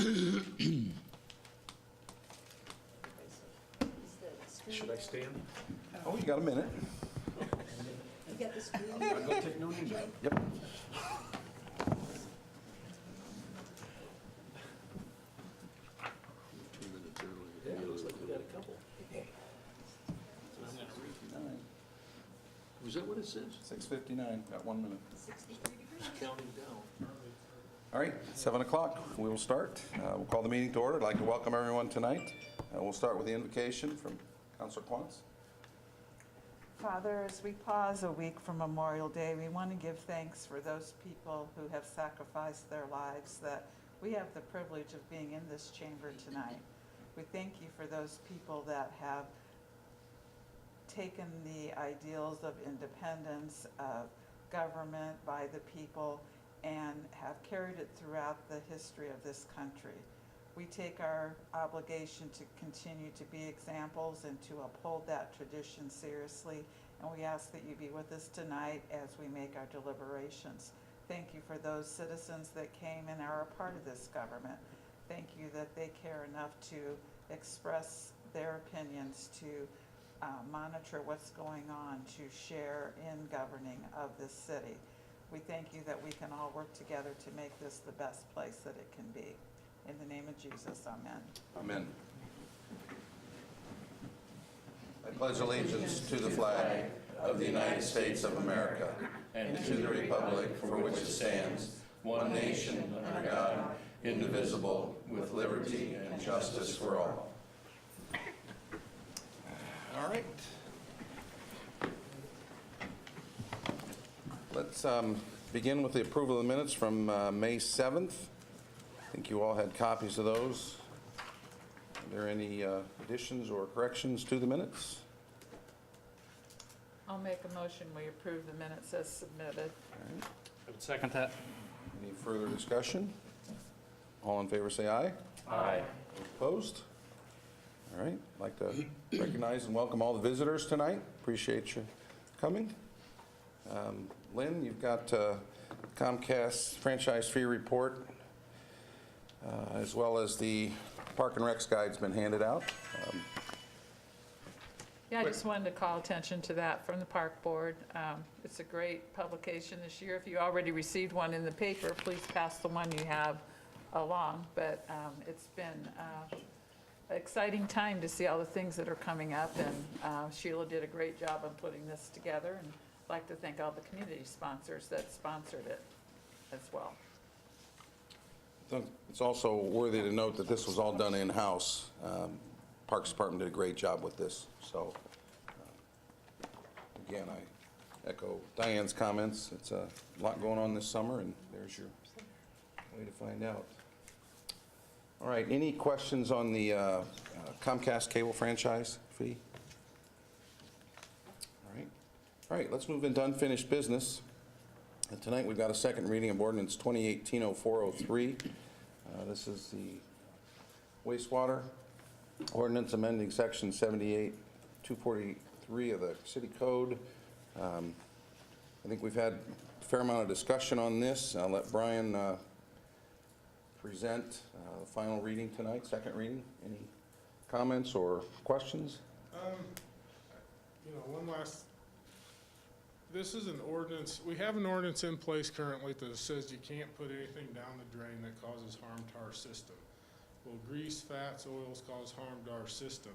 Should I stand? Oh, you got a minute. You got the screen? I'll go take notes. Yep. Yeah, looks like we got a couple. Was that what it says? 6:59, got 1 minute. 63 degrees. Counting down. All right, 7 o'clock, we will start. We'll call the meeting to order. I'd like to welcome everyone tonight. We'll start with the invocation from Councilor Quantz. Father, as we pause a week from Memorial Day, we want to give thanks for those people who have sacrificed their lives, that we have the privilege of being in this chamber tonight. We thank you for those people that have taken the ideals of independence, of government by the people, and have carried it throughout the history of this country. We take our obligation to continue to be examples and to uphold that tradition seriously, and we ask that you be with us tonight as we make our deliberations. Thank you for those citizens that came and are a part of this government. Thank you that they care enough to express their opinions, to monitor what's going on, to share in governing of this city. We thank you that we can all work together to make this the best place that it can be. In the name of Jesus, amen. Amen. I pledge allegiance to the flag of the United States of America and to the republic for which it stands, one nation under God, indivisible, with liberty and justice for all. All right. Let's begin with the approval of the minutes from May 7th. I think you all had copies of those. Are there any additions or corrections to the minutes? I'll make a motion, we approve the minutes as submitted. All right. I would second that. Any further discussion? All in favor say aye. Aye. Opposed? All right. I'd like to recognize and welcome all the visitors tonight. Appreciate you coming. Lynn, you've got Comcast franchise fee report, as well as the Park and Rec's guide's been handed out. Yeah, I just wanted to call attention to that from the Park Board. It's a great publication this year. If you already received one in the paper, please pass the one you have along. But it's been an exciting time to see all the things that are coming up, and Sheila did a great job on putting this together, and I'd like to thank all the community sponsors that sponsored it as well. It's also worthy to note that this was all done in-house. Parks Department did a great job with this. So, again, I echo Diane's comments. It's a lot going on this summer, and there's your way to find out. All right, any questions on the Comcast cable franchise fee? All right, let's move into unfinished business. And tonight we've got a second reading of ordinance 2018-0403. This is the wastewater ordinance amending section 78-243 of the city code. I think we've had a fair amount of discussion on this. I'll let Brian present the final reading tonight, second reading. Any comments or questions? This is an ordinance, we have an ordinance in place currently that says you can't put anything down the drain that causes harm to our system. Well, grease, fats, oils cause harm to our system.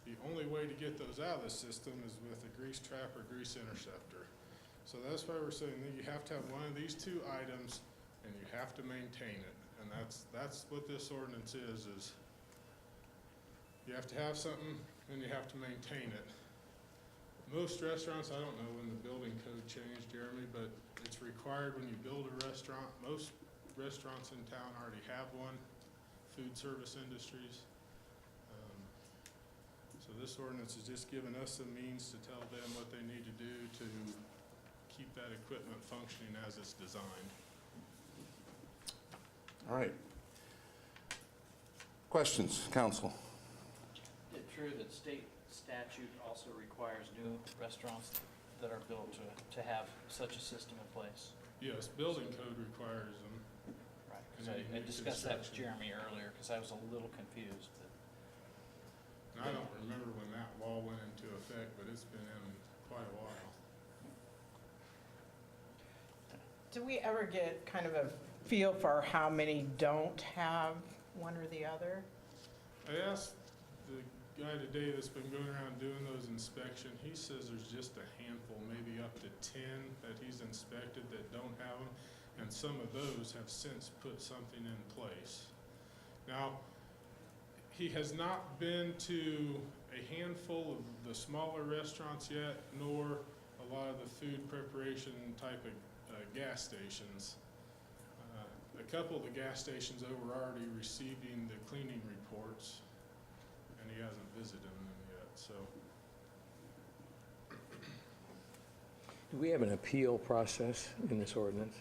The only way to get those out of the system is with a grease trap or grease interceptor. So that's why we're saying that you have to have one of these two items and you have to maintain it. And that's what this ordinance is you have to have something and you have to maintain it. Most restaurants, I don't know when the building code changed, Jeremy, but it's required when you build a restaurant. Most restaurants in town already have one, food service industries. So this ordinance is just giving us the means to tell them what they need to do to keep that equipment functioning as it's designed. All right. Questions, council? Is it true that state statute also requires new restaurants that are built to have such a system in place? Yes, building code requires them. Right. And Because then you I new discussed that with construction. Jeremy earlier, because I was a little confused, but And I don't remember when that law went into effect, but it's been in quite a while. Do we ever get kind of a feel for how many don't have one or the other? I asked the guy today that's been going around doing those inspections, he says there's just a handful, maybe up to 10 that he's inspected that don't have them, and some of those have since put something in place. Now, he has not been to a handful of the smaller restaurants yet, nor a lot of the food preparation type of gas stations. A couple of the gas stations over are already receiving the cleaning reports, and he hasn't visited them yet, so. Do we have an appeal process in this ordinance?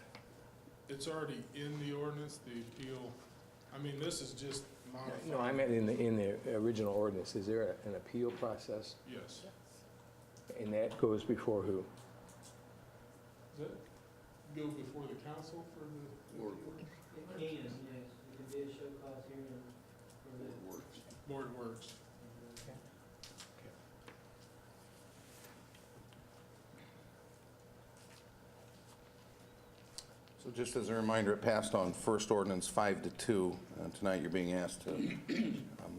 It's already in the ordinance, the appeal, I mean, this is just modified. No, I meant in the original ordinance. Is there an appeal process? Yes. And that goes before who? Does that go before the council for the? It can, yes, it could be a show cause hearing for the. Board Works. So just as a reminder, it passed on first ordinance 5-2. Tonight, you're being asked to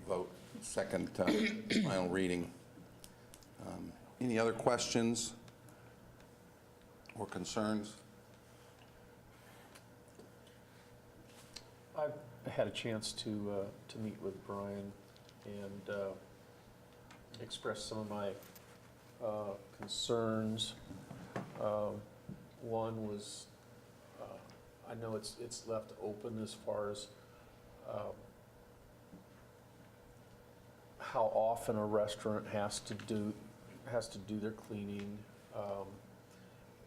vote second final reading. Any other questions or concerns? I've had a chance to meet with Brian and express some of my concerns. One was, I know it's left open as far as how often a restaurant has to do their cleaning,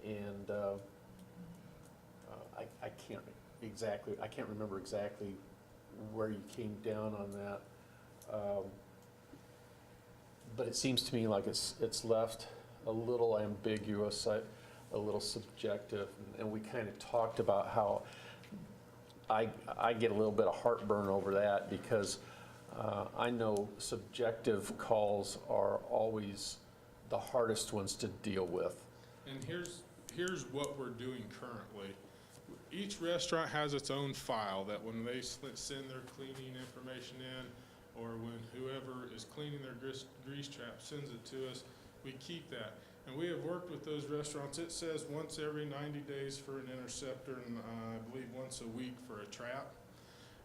and I can't remember exactly where you came down on that. But it seems to me like it's left a little ambiguous, a little subjective, and we kind of talked about how I get a little bit of heartburn over that, because I know subjective calls are always the hardest ones to deal with. And here's what we're doing currently. Each restaurant has its own file that when they send their cleaning information in, or when whoever is cleaning their grease trap sends it to us, we keep that. And we have worked with those restaurants. It says once every 90 days for an interceptor, and I believe once a week for a trap.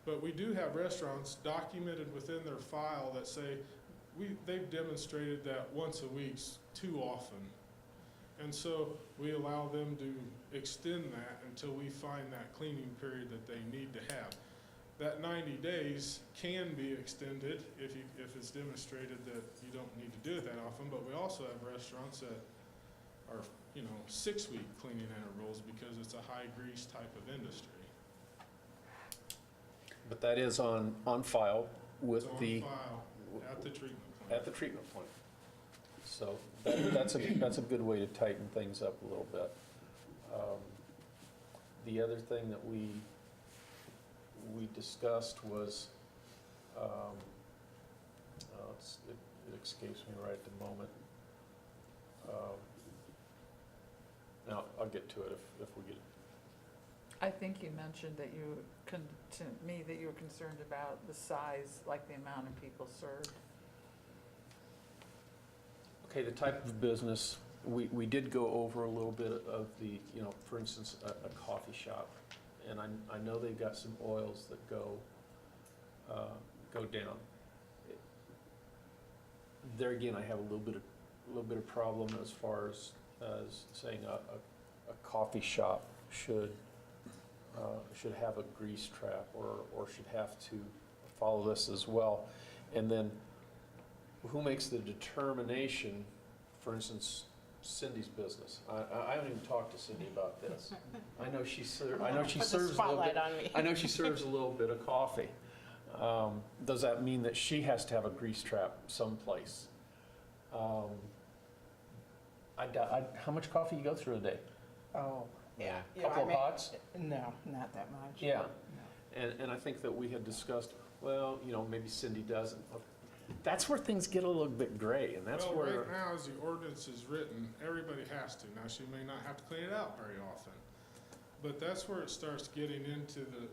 But we do have restaurants documented within their file that say they've demonstrated that once a week's too often. And so we allow them to extend that until we find that cleaning period that they need to have. That 90 days can be extended if it's demonstrated that you don't need to do it that often, but we also have restaurants that are, 6-week cleaning intervals because it's a high grease type of industry. But that is on file with It's on the, file at the treatment plant. at the treatment plant. So that's a good way to tighten things up a little bit. The other thing that we discussed was, it escapes me right at the moment. Now, I'll get to it if we get it. I think you mentioned that to me, that you were concerned about the size, like the amount of people served. Okay, the type of business, we did go over a little bit of the, for instance, a coffee shop. And I know they've got some oils that go down. There again, I have a little bit of problem as far as saying a coffee shop should have a grease trap or should have to follow this as well. And then who makes the determination, for instance, Cindy's business? I haven't even talked to Cindy about this. I know she serves a little bit. Spotlight on me. I know she serves a little bit of coffee. Does that mean that she has to have a grease trap someplace? How much coffee you go through a day? Oh, yeah. Couple of pots? No, not that much. Yeah. No. and I think that we had discussed, well, you know, maybe Cindy doesn't. That's where things get a little bit gray, and that's Well, where, right now, as the ordinance is written, everybody has to. Now, she may not have to clean it out very often. But that's where it starts getting into the,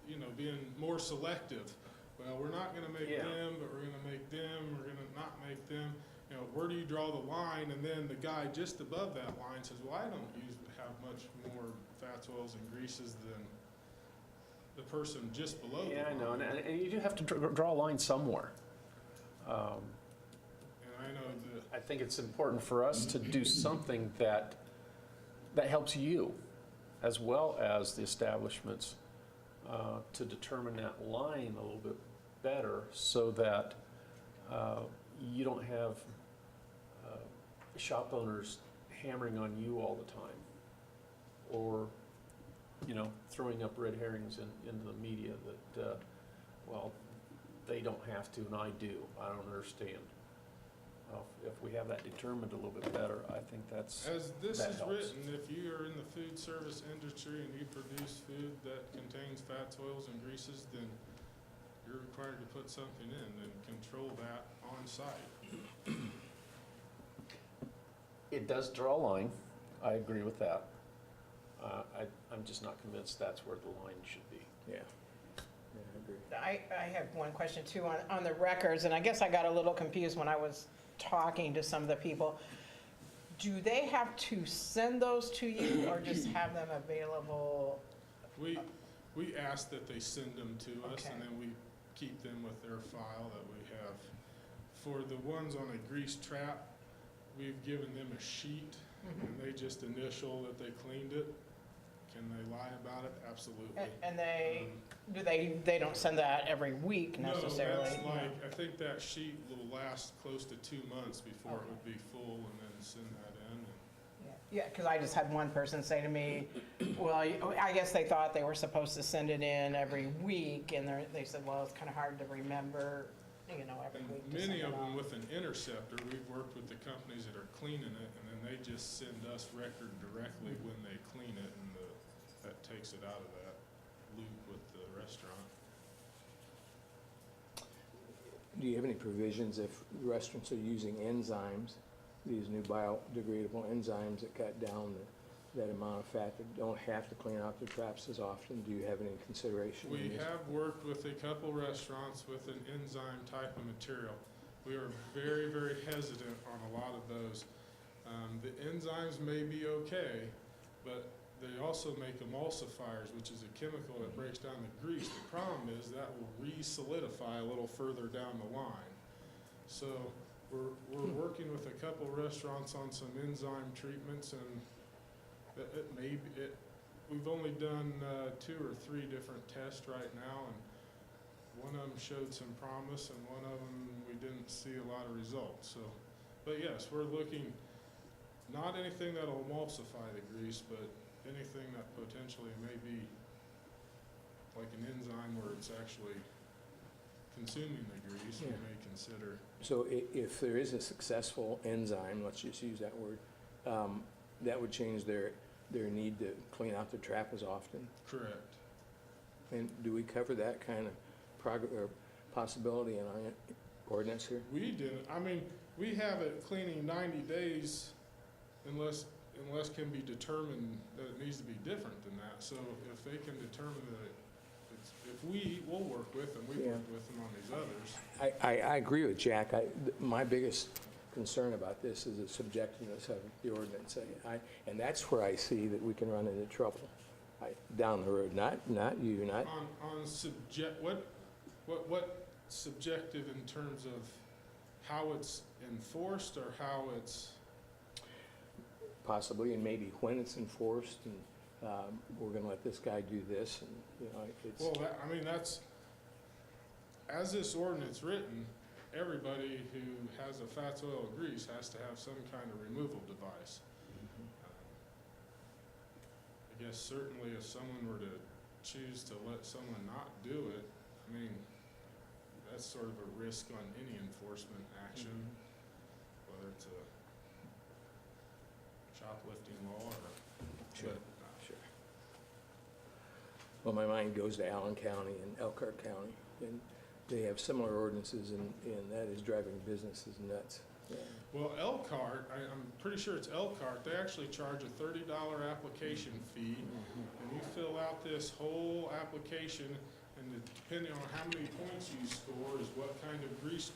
you know, being more selective. Well, we're not gonna make Yeah. them, but we're gonna make them, we're gonna not make them. You know, where do you draw the line? And then the guy just above that line says, well, I don't have much more fats, oils, and greases than the person just below the line. yeah, I know, and you do have to draw a line somewhere. And I know that, I think it's important for us to do something that helps you, as well as the establishments, to determine that line a little bit better, so that you don't have shop owners hammering on you all the time, or, you know, throwing up red herrings into the media that, well, they don't have to and I do. I don't understand. If we have that determined a little bit better, I think that's, as this that is helps. written, if you are in the food service industry and you produce food that contains fats, oils, and greases, then you're required to put something in and control that on site. It does draw a line. I agree with that. I'm just not convinced that's where the line should be. Yeah. Yeah, I agree. I have one question too on the records, and I guess I got a little confused when I was talking to some of the people. Do they have to send those to you or just have them available? We ask that they send them to us, Okay. and then we keep them with their file that we have. For the ones on a grease trap, we've given them a sheet, and they just initial that they cleaned it. Can they lie about it? Absolutely. And they don't send that every week necessarily? No, that's like, I think that sheet will last close to 2 months before it would be full, and then send that in. Yeah, because I just had one person say to me, well, I guess they thought they were supposed to send it in every week, and they said, well, it's kind of hard to remember, you know, every And week to send many it of them off. with an interceptor, we've worked with the companies that are cleaning it, and then they just send us record directly when they clean it, and that takes it out of that loop with the restaurant. Do you have any provisions if restaurants are using enzymes, these new biodegradable enzymes that cut down that amount of fat, that don't have to clean out their traps as often? Do you have any consideration? We in this? have worked with a couple restaurants with an enzyme type of material. We are very, very hesitant on a lot of those. The enzymes may be okay, but they also make emulsifiers, which is a chemical that breaks down the grease. The problem is that will re-solidify a little further down the line. So we're working with a couple restaurants on some enzyme treatments, and we've only done 2 or 3 different tests right now, and one of them showed some promise, and one of them we didn't see a lot of results. So, but yes, we're looking, not anything that'll emulsify the grease, but anything that potentially may be like an enzyme where it's actually consuming the grease, we Yeah. may consider. So if there is a successful enzyme, let's just use that word, that would change their need to clean out their trap as often? Correct. And do we cover that kind of or possibility in our ordinance here? We didn't, I mean, we have it cleaning 90 days unless can be determined that it needs to be different than that. So if they can determine that we'll work with them, we've Yeah. worked with them on these others. I agree with Jack. My biggest concern about this is the subjectiveness of the ordinance. And that's where I see that we can run into trouble down the road. Not you, not, On what subjective in terms of how it's enforced or how it's, possibly, and maybe when it's enforced, and we're going to let this guy do this, and, you know, it's, well, I mean, that's, as this ordinance written, everybody who has a fats, oil, or grease has to have some kind of removal device. I guess certainly if someone were to choose to let someone not do it, I mean, that's sort of a risk on any enforcement action, whether it's a shoplifting law or, Sure. but, Sure. Well, my mind goes to Allen County and Elkhart County, and they have similar ordinances, and that is driving businesses nuts. Yeah. Well, Elkhart, I'm pretty sure it's Elkhart, they actually charge a $30 application fee, and you fill out this whole application, and depending on how many points you score is what kind of grease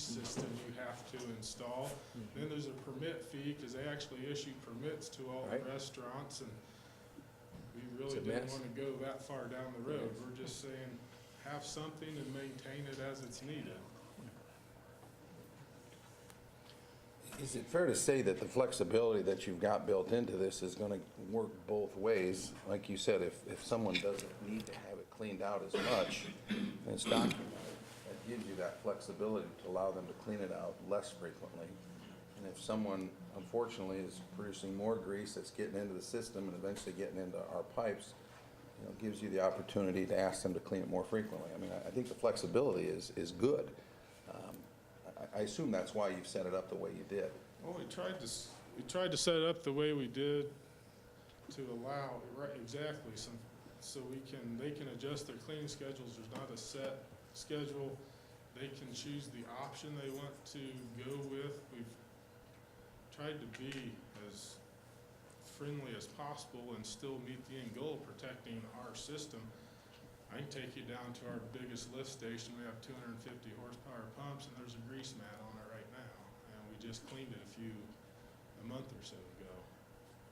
system you have to install. Then there's a permit fee, because they actually issue permits to all the Right. restaurants, and we It's really a didn't mess. want to go that far down the road. We're just saying, have something and maintain it as it's needed. Is it fair to say that the flexibility that you've got built into this is going to work both ways? Like you said, if someone doesn't need to have it cleaned out as much, and it's documented, that gives you that flexibility to allow them to clean it out less frequently. And if someone, unfortunately, is producing more grease that's getting into the system and eventually getting into our pipes, it gives you the opportunity to ask them to clean it more frequently. I mean, I think the flexibility is good. I assume that's why you've set it up the way you did. Well, we tried to set it up the way we did to allow, right, exactly, so they can adjust their cleaning schedules. There's not a set schedule. They can choose the option they want to go with. We've tried to be as friendly as possible and still meet the end goal of protecting our system. I can take you down to our biggest lift station. We have 250 horsepower pumps, and there's a grease mat on it right now. And we just cleaned it a month or so ago.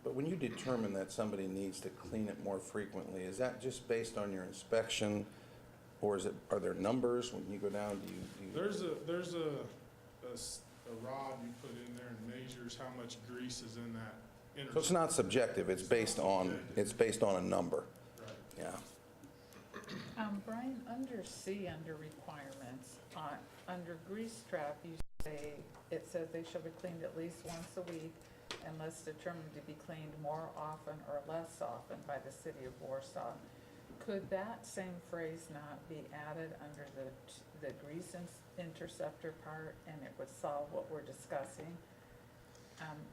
But when you determine that somebody needs to clean it more frequently, is that just based on your inspection, or are there numbers when you go down? Do you? There's a rod you put in there and measures how much grease is in that intersection. So it's not subjective. It's based on a number. Right. Yeah. Brian, under C, under requirements, under grease trap, you say, it says they shall be cleaned at least once a week unless determined to be cleaned more often or less often by the city of Warsaw. Could that same phrase not be added under the grease interceptor part, and it would solve what we're discussing?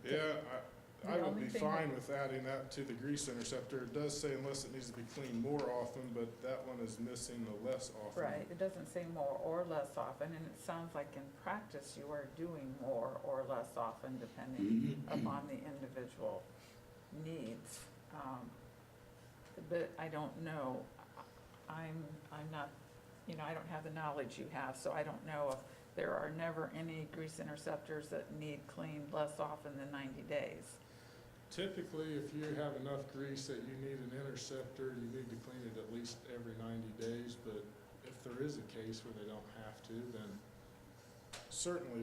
Yeah, I The would only be thing fine with adding that to the grease interceptor. It does say unless it needs to be cleaned more often, but that one is missing the less often. Right, it doesn't say more or less often, and it sounds like in practice you are doing more or less often depending upon the individual needs. But I don't know, I'm not, I don't have the knowledge you have, so I don't know if there are never any grease interceptors that need cleaned less often than 90 days. Typically, if you have enough grease that you need an interceptor, you need to clean it at least every 90 days. But if there is a case where they don't have to, then certainly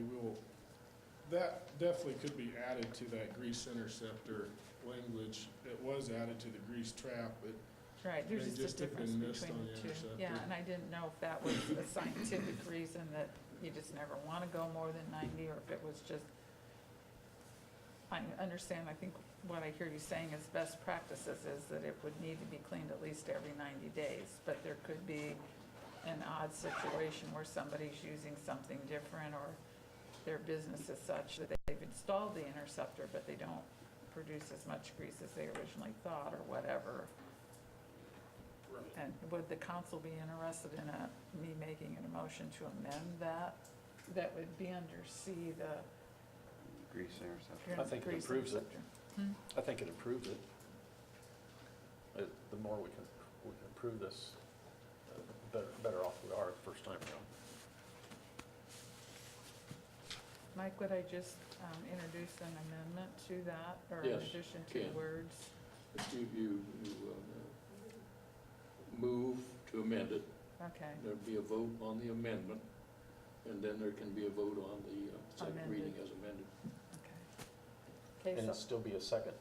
that definitely could be added to that grease interceptor language. It was added to the grease trap, but Right, there's They just a just have been difference missed between on the the two. interceptor. Yeah, and I didn't know if that was a scientific reason that you just never want to go more than 90, or if it was just, I understand, I think what I hear you saying is best practices is that it would need to be cleaned at least every 90 days, but there could be an odd situation where somebody's using something different, or their business is such that they've installed the interceptor, but they don't produce as much grease as they originally thought, or whatever. And would the council be interested in me making an motion to amend that? That would be under C, the. Grease interceptor. I think it grease improves it. interceptor. I think it improves it. The more we can improve this, better off we are the first time around. Mike, would I just introduce an amendment to that, or in Yes, addition to can. words? If you move to amend it, Okay, there'd be a vote on the amendment, and then there can be a vote on the second Amended. reading as amended. okay. Okay, And so, it'd still be a second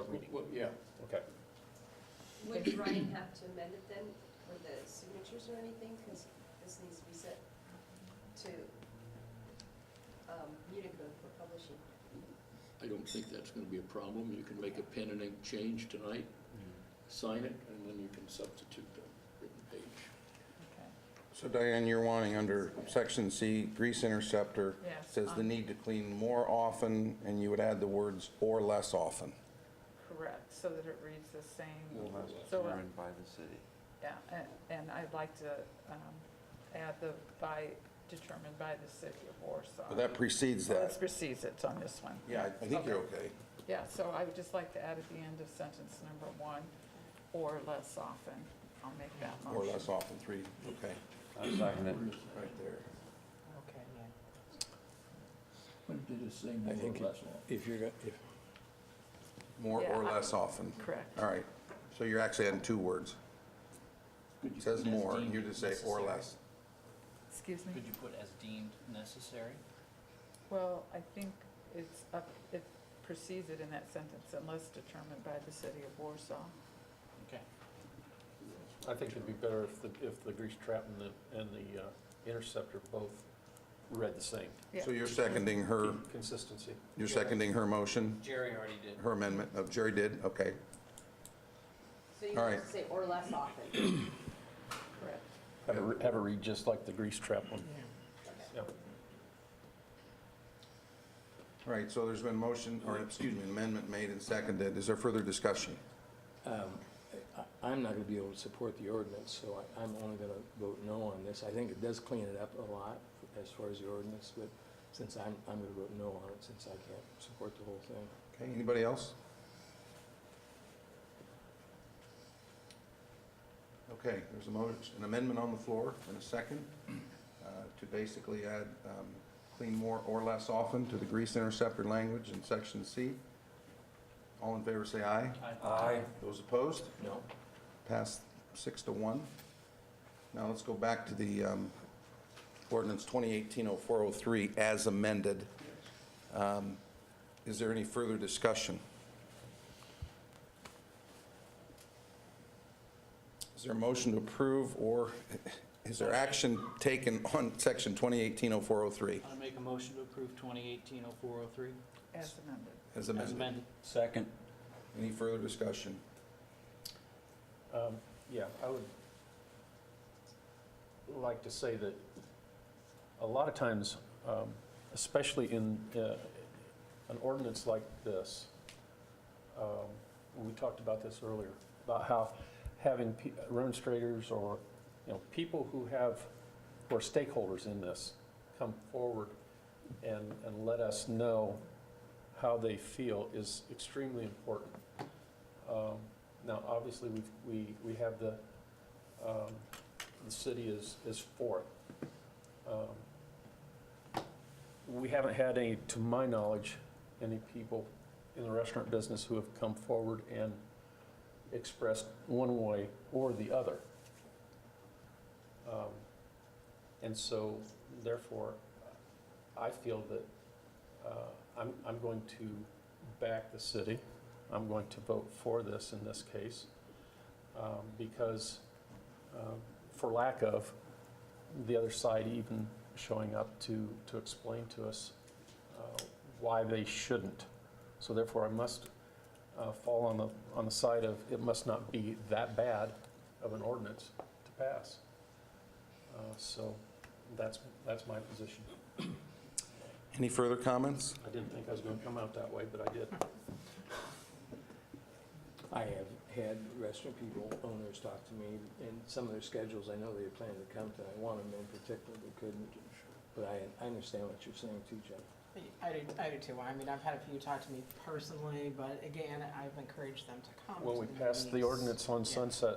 reading. Well, yeah, Okay. Would Brian have to amend it then for the signatures or anything? Because this needs to be set to Unicode for publishing. I don't think that's gonna be a problem. You can make a pen and ink change tonight, sign it, and then you can substitute the written page. okay, So Diane, you're wanting under section C, grease interceptor, Yes, says the need to clean more often, and you would add the words or less often. correct. so that it reads the same. Unless So, determined by the city. yeah, and I'd like to add the by, determined by the city of Warsaw. But that precedes Well, that. this precedes it on this one. Yeah, I think you're okay. Yeah, so I would just like to add at the end of sentence number 1, or less often. I'll make that motion. Or less often, 3, okay, I second it. right there. Okay, yeah. But did it say I more or think less often? if you're, if, More Yeah, or less often. Correct. All right, so you're actually adding 2 words. Could you It says put as more, and deemed you just say or necessary? less. Excuse me? Could you put as deemed necessary? Well, I think it's up, it precedes it in that sentence, unless determined by the city of Warsaw. Okay. I think it'd be better if the grease trap and the interceptor both read the same. Yeah. So you're seconding her, Consistency. you're seconding her motion, Jerry already did. her amendment, Jerry did, okay. So you All want right. to say or less often. Correct. Have it read just like the grease trap one. Yeah. All right, so there's been motion, or excuse me, amendment made and seconded. Is there further discussion? I'm not going to be able to support the ordinance, so I'm only going to vote no on this. I think it does clean it up a lot as far as the ordinance, but since I'm going to vote no on it, since I can't support the whole thing. Okay, anybody else? Okay, there's a motion, an amendment on the floor and a second to basically add clean more or less often to the grease interceptor language in section C. All in favor say aye. Aye. Those opposed? No. Passed 6-1. Now let's go back to the ordinance 2018-0403 as amended. Is there any further discussion? Is there a motion to approve, or is there action taken on section 2018-0403 I make a motion to approve 2018-0403 As amended. as as amended? amended. Second. Any further discussion? Yeah, I would like to say that a lot of times, especially in an ordinance like this, we talked about this earlier, about how having remonstrators or, people who are stakeholders in this come forward and let us know how they feel is extremely important. Now, obviously, we have the city is for it. We haven't had any, to my knowledge, any people in the restaurant business who have come forward and expressed one way or the other. And so, therefore, I feel that I'm going to back the city. I'm going to vote for this in this case, because for lack of the other side even showing up to explain to us why they shouldn't. So therefore, I must fall on the side of it must not be that bad of an ordinance to pass. So that's my position. Any further comments? I didn't think I was going to come out that way, but I did. I have had restaurant people, owners talk to me, and some of their schedules, I know they had planned to come tonight. One of them in particular, but couldn't. But I understand what you're saying too, Jeff. I do too. I mean, I've had a few talk to me personally, but again, I've encouraged them to come. When to we the passed the meetings. ordinance on Yeah. Sunset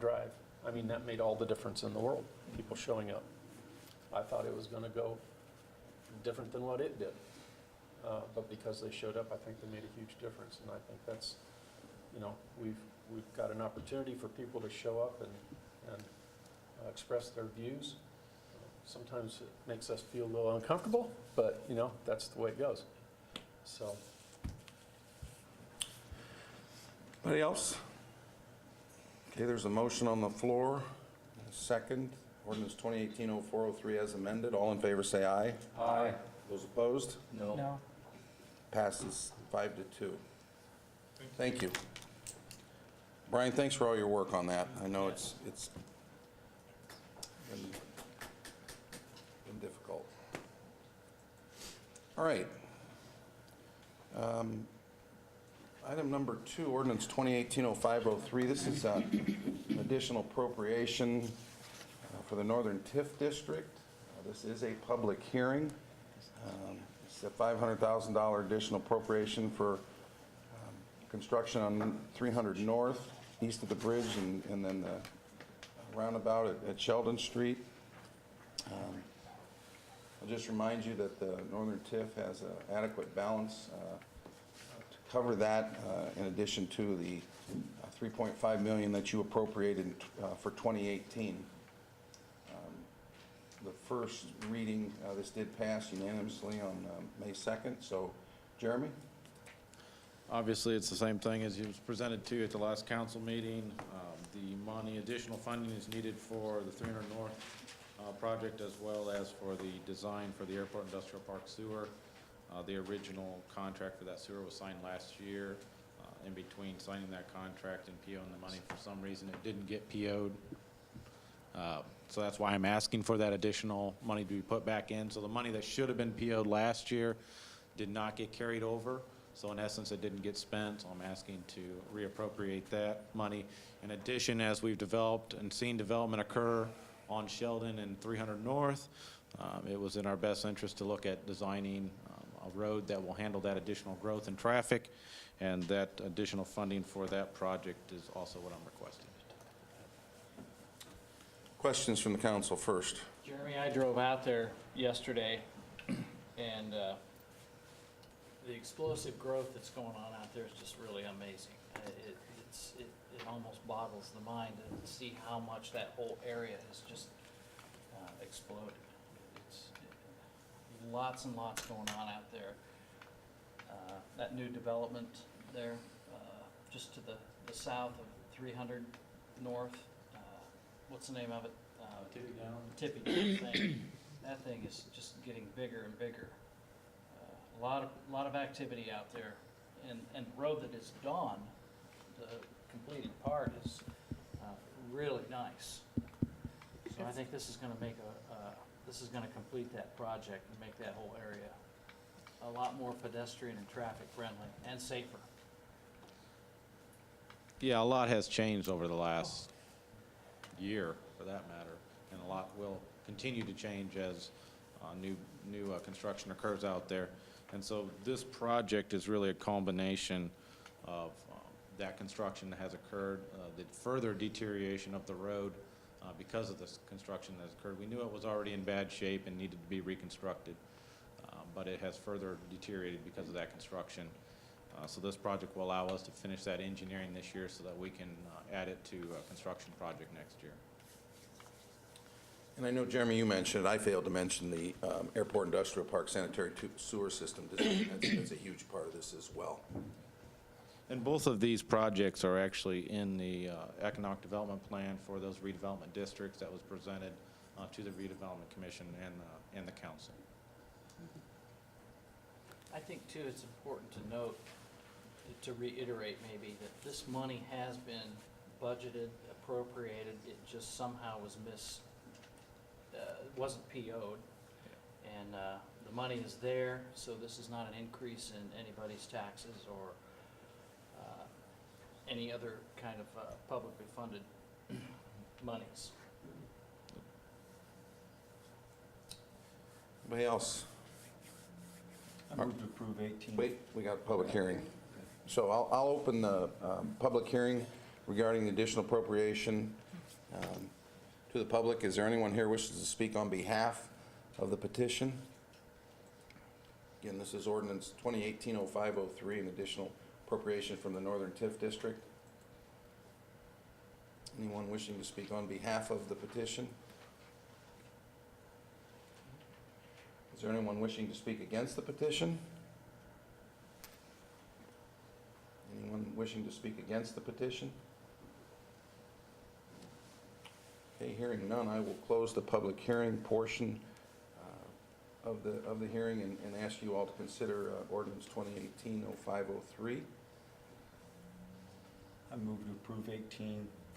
Drive, I mean, that made all the difference in the world, people showing up. I thought it was going to go different than what it did. But because they showed up, I think they made a huge difference. And I think that's, we've got an opportunity for people to show up and express their views. Sometimes it makes us feel a little uncomfortable, but, that's the way it goes. So. Anybody else? Okay, there's a motion on the floor. A second, ordinance 2018-0403 as amended. All in favor say aye. Aye. Those opposed? No. Passes 5-2. Thank you. Brian, thanks for all your work on that. I know it's been difficult. All right. Item number 2, ordinance 2018-0503. This is an additional appropriation for the Northern TIF District. This is a public hearing. It's a $500,000 additional appropriation for construction on 300 North, east of the bridge, and then the roundabout at Sheldon Street. I'll just remind you that the Northern TIF has an adequate balance to cover that, in addition to the $3.5 million that you appropriated for 2018. The first reading, this did pass unanimously on May 2nd. So, Jeremy? Obviously, it's the same thing as it was presented to you at the last council meeting. The additional funding is needed for the 300 North project, as well as for the design for the Airport Industrial Park sewer. The original contract for that sewer was signed last year. In between signing that contract and POing the money, for some reason it didn't get PO'd. So that's why I'm asking for that additional money to be put back in. So the money that should have been PO'd last year did not get carried over. So in essence, it didn't get spent. So I'm asking to reappropriate that money. In addition, as we've developed and seen development occur on Sheldon and 300 North, it was in our best interest to look at designing a road that will handle that additional growth in traffic, and that additional funding for that project is also what I'm requesting. Questions from the council first. Jeremy, I drove out there yesterday, and the explosive growth that's going on out there is just really amazing. It almost boggles the mind to see how much that whole area has just exploded. Lots and lots going on out there. That new development there, just to the south of 300 North, what's the name of it? Tippy Down thing. That thing is just getting bigger and bigger. A lot of activity out there, and the road that is done, the completed part, is really nice. So I think this is going to make this is going to complete that project and make that whole area a lot more pedestrian and traffic friendly and safer. Yeah, a lot has changed over the last year, for that matter, and a lot will continue to change as new construction occurs out there. And so this project is really a combination of that construction that has occurred, the further deterioration of the road because of this construction that has occurred. We knew it was already in bad shape and needed to be reconstructed, but it has further deteriorated because of that construction. So this project will allow us to finish that engineering this year so that we can add it to a construction project next year. And I know, Jeremy, you mentioned, I failed to mention the Airport Industrial Park sanitary sewer system. That's a huge part of this as well. And both of these projects are actually in the economic development plan for those redevelopment districts that was presented to the redevelopment commission and the council. I think too, it's important to note, to reiterate maybe, that this money has been budgeted, appropriated. It just somehow was wasn't PO'd, and the money is there, so this is not an increase in anybody's taxes or any other kind of publicly funded monies. Anybody else? I move to approve 18. Wait, we got a public hearing. So I'll open the public hearing regarding the additional appropriation to the public. Is there anyone here wishes to speak on behalf of the petition? Again, this is ordinance 2018-0503, an additional appropriation from the Northern TIF District. Anyone wishing to speak on behalf of the petition? Is there anyone wishing to speak against the petition? Anyone wishing to speak against the petition? Okay, hearing none, I will close the public hearing portion of the hearing and ask you all to consider ordinance 2018-0503. I move to approve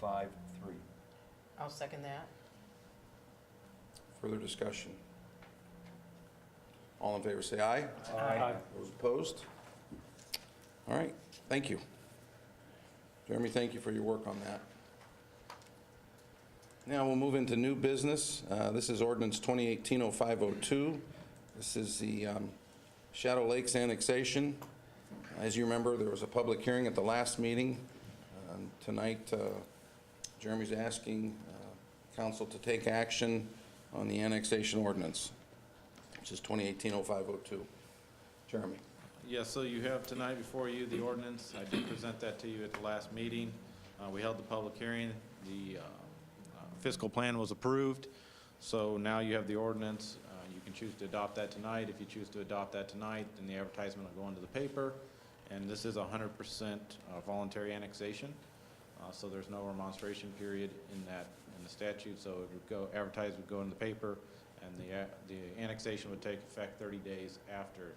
18-5-3. I'll second that. Further discussion? All in favor say aye. Aye. Those opposed? All right, Thank you. Jeremy, thank you for your work on that. Now we'll move into new business. This is ordinance 2018-0502. This is the Shadow Lakes annexation. As you remember, there was a public hearing at the last meeting. Tonight, Jeremy's asking council to take action on the annexation ordinance, which is 2018-0502. Jeremy. Yes, so you have tonight before you the ordinance. I did present that to you at the last meeting. We held the public hearing. The fiscal plan was approved, so now you have the ordinance. You can choose to adopt that tonight. If you choose to adopt that tonight, then the advertisement will go into the paper. And this is 100% voluntary annexation, so there's no remonstration period in the statute. So it would go, advertised would go in the paper, and the annexation would take effect 30 days after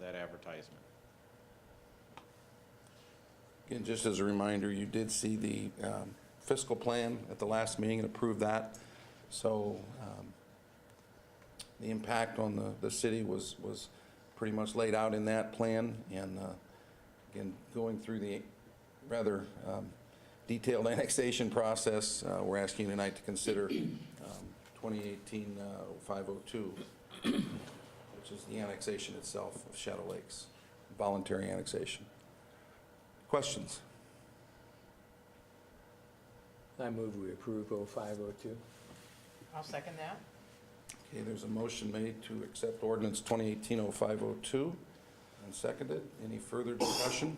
that advertisement. Again, just as a reminder, you did see the fiscal plan at the last meeting and approved that. So the impact on the city was pretty much laid out in that plan. And again, going through the rather detailed annexation process, we're asking you tonight to consider 2018-0502, which is the annexation itself of Shadow Lakes, voluntary annexation. Questions? I move we approve 0502. I'll second that. Okay, there's a motion made to accept ordinance 2018-0502 and seconded. Any further discussion?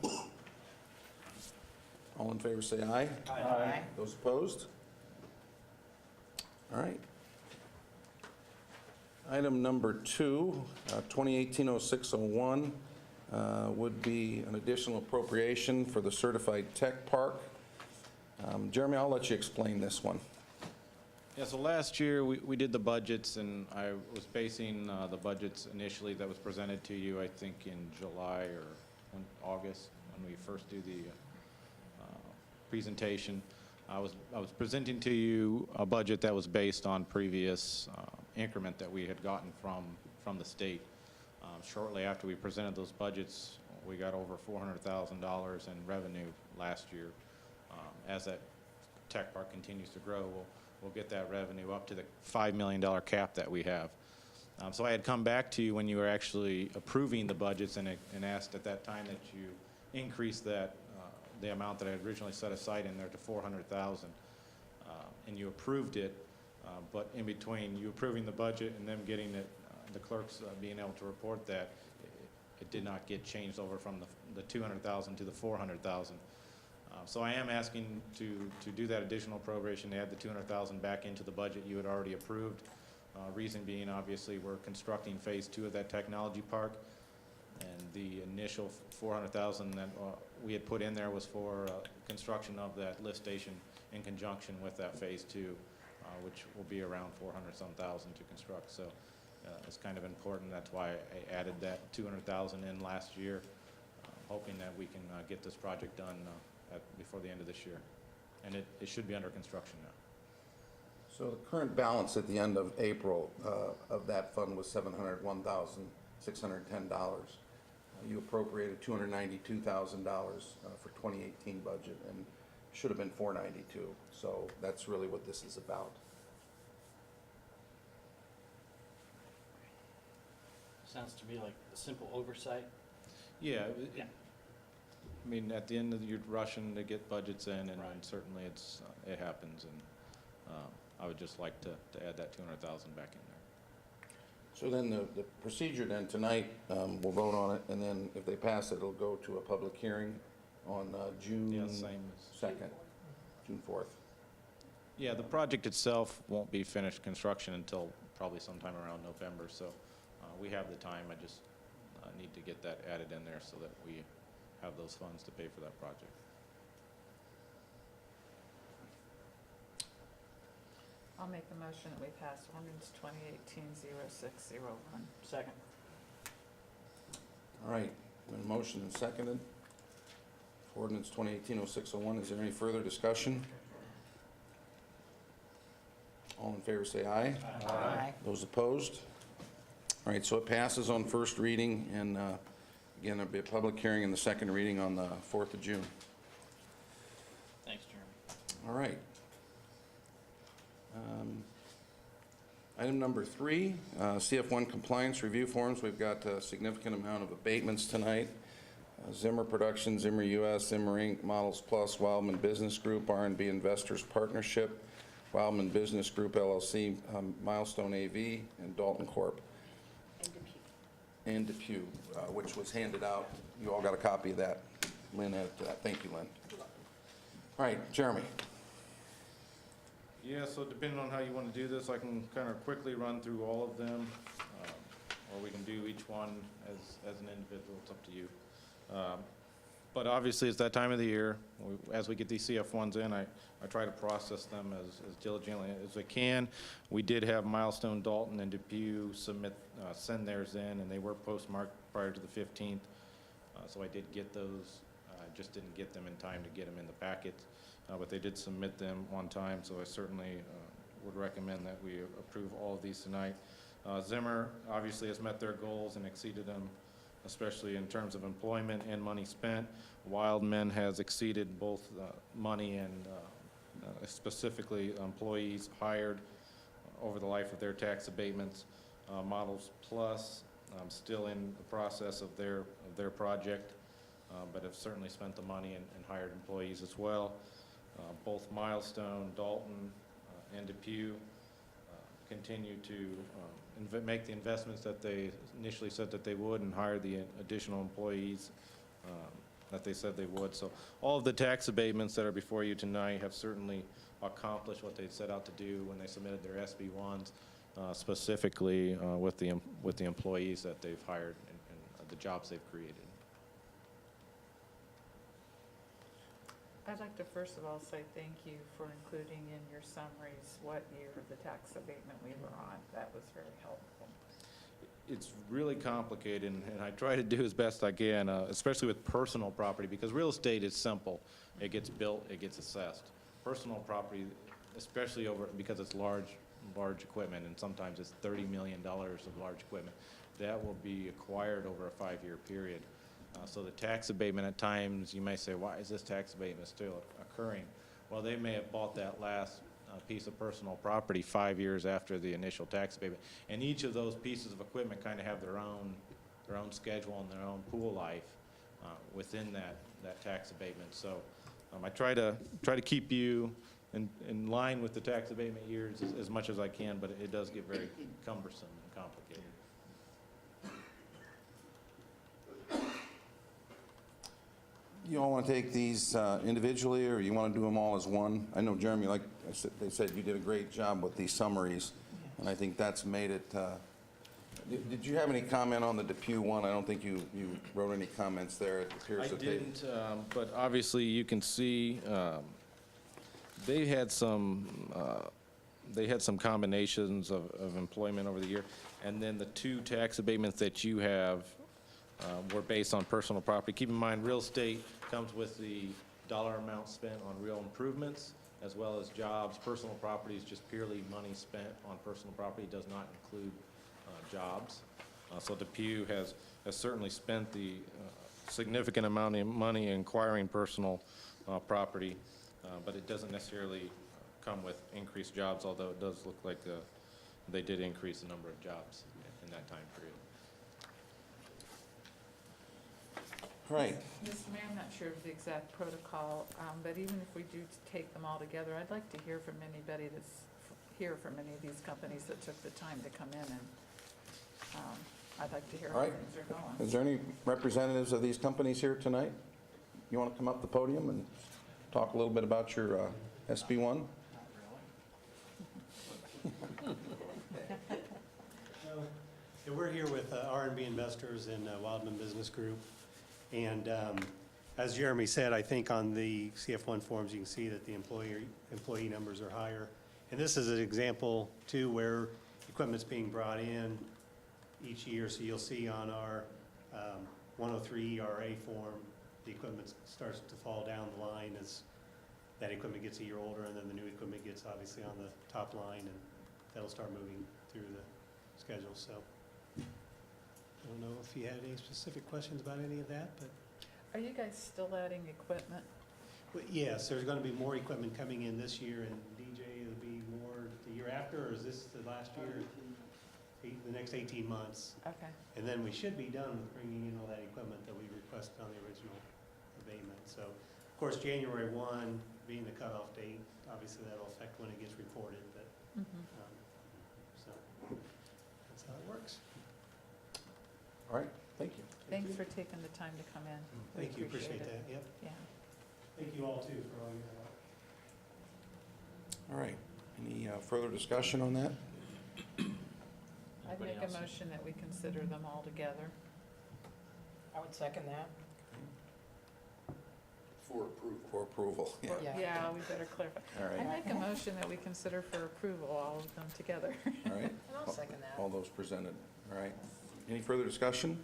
All in favor say aye. Aye. Those opposed? All right. Item number 2, 2018-0601, would be an additional appropriation for the Certified Tech Park. Jeremy, I'll let you explain this one. Yeah, so last year, we did the budgets, and I was basing the budgets initially that was presented to you, I think, in July or August, when we first do the presentation. I was presenting to you a budget that was based on previous increment that we had gotten from the state. Shortly after we presented those budgets, we got over $400,000 in revenue last year. As that tech park continues to grow, we'll get that revenue up to the $5 million cap that we have. So I had come back to you when you were actually approving the budgets and asked at that time that you increase that, the amount that I had originally set aside in there to $400,000. And you approved it, but in between you approving the budget and them getting it, the clerks being able to report that, it did not get changed over from the $200,000 to the $400,000. So I am asking to do that additional appropriation, to add the $200,000 back into the budget you had already approved. Reason being, obviously, we're constructing phase 2 of that technology park, and the initial $400,000 that we had put in there was for construction of that lift station in conjunction with that phase 2, which will be around $400-some thousand to construct. So it's kind of important. That's why I added that $200,000 in last year, hoping that we can get this project done before the end of this year. And it should be under construction now. So the current balance at the end of April of that fund was $701,610. You appropriated $292,000 for 2018 budget, and should have been $492. So that's really what this is about. Sounds to me like a simple oversight. Yeah. Yeah. I mean, at the end of the, you're rushing to get budgets in, and Right. certainly it happens, and I would just like to add that $200,000 back in there. So then the procedure then tonight, we'll vote on it, and then if they pass it, it'll go to a public hearing on June Yeah, same as, 2nd, June 4th. yeah, the project itself won't be finished construction until probably sometime around November, so we have the time. I just need to get that added in there so that we have those funds to pay for that project. I'll make the motion that we pass ordinance 2018-0601. Second. All right, when motion and seconded, for ordinance 2018-0601, is there any further discussion? All in favor say aye. Aye. Those opposed? All right, so it passes on first reading, and Again, there'll be a public hearing and the second reading on the 4th of June. Thanks, Jeremy. All right. Item number 3, CF1 compliance review forms. We've got a significant amount of abatements tonight. Zimmer Productions, Zimmer US, Zimmer Inc., Models Plus, Wildman Business Group, R&B Investors Partnership, Wildman Business Group LLC, Milestone AV, and Dalton Corp. And Depew, which was handed out. You all got a copy of that. Lynn added to that. Thank you, Lynn. All right, Jeremy. Yeah, so depending on how you want to do this, I can kind of quickly run through all of them, or we can do each one as an individual. It's up to you. But obviously, it's that time of the year. As we get these CF1s in, I try to process them as diligently as I can. We did have Milestone, Dalton, and Depew send theirs in, and they were postmarked prior to the 15th. So I did get those. I just didn't get them in time to get them in the packet. But they did submit them on time, so I certainly would recommend that we approve all of these tonight. Zimmer obviously has met their goals and exceeded them, especially in terms of employment and money spent. Wildman has exceeded both money and specifically employees hired over the life of their tax abatements. Models Plus, still in the process of their project, but have certainly spent the money and hired employees as well. Both Milestone, Dalton, and Depew continue to make the investments that they initially said that they would and hire the additional employees that they said they would. So all of the tax abatements that are before you tonight have certainly accomplished what they set out to do when they submitted their SB1s, specifically with the employees that they've hired and the jobs they've created. I'd like to first of all say thank you for including in your summaries what year of the tax abatement we were on. That was very helpful. It's really complicated, and I try to do as best I can, especially with personal property, because real estate is simple. It gets built, it gets assessed. Personal property, especially because it's large equipment, and sometimes it's $30 million of large equipment, that will be acquired over a 5-year period. So the tax abatement at times, you may say, why is this tax abatement still occurring? Well, they may have bought that last piece of personal property 5 years after the initial tax abatement. And each of those pieces of equipment kind of have their own schedule and their own pool life within that tax abatement. So I try to keep you in line with the tax abatement years as much as I can, but it does get very cumbersome and complicated. You all want to take these individually, or you want to do them all as one? I know, Jeremy, like they said, you did a great job with these summaries, and I think that's made it. Did you have any comment on the Depew one? I don't think you wrote any comments there. It appears I that didn't, but obviously you can see they had some combinations of employment over the year, and then the 2 tax abatements that you have were based on personal property. Keep in mind, real estate comes with the dollar amount spent on real improvements as well as jobs. Personal property is just purely money spent on personal property. It does not include jobs. So Depew has certainly spent the significant amount of money in acquiring personal property, but it doesn't necessarily come with increased jobs, although it does look like they did increase the number of jobs in that time period. Right. Mr. Mayor, I'm not sure of the exact protocol, but even if we do take them all together, I'd like to hear from anybody from any of these companies that took the time to come in, and I'd like to hear All how right. things are going. Is there any representatives of these companies here tonight? You want to come up the podium and talk a little bit about your SB1? So we're here with R&B Investors and Wildman Business Group. And as Jeremy said, I think on the CF1 forms, you can see that the employee numbers are higher. And this is an example, too, where equipment's being brought in each year. So you'll see on our 103 ERA form, the equipment starts to fall down the line as that equipment gets a year older, and then the new equipment gets obviously on the top line, and that'll start moving through the schedule. So I don't know if you had any specific questions about any of that, but Are you guys still adding equipment? yes, there's going to be more equipment coming in this year, and DJ, it'll be more the year after, or is this the last year? The next 18 months. Okay. And then we should be done with bringing in all that equipment that we requested on the original abatement. So, of course, January 1 being the cutoff date, obviously that'll affect when it gets reported, but, so, that's how it works. All right, thank you. Thanks for taking the time to come in. We Thank you, appreciate it. that, yep. Yeah. Thank you all too for all your help. All right, any further discussion on that? I'd Anybody make a else? motion that we consider them all together. I would second that. For approval. For approval, yeah. Yeah. Yeah, we better clarify. All I right, make a motion that we consider for approval all of them together. all right. And I'll second that. All those presented, all right. Any further discussion?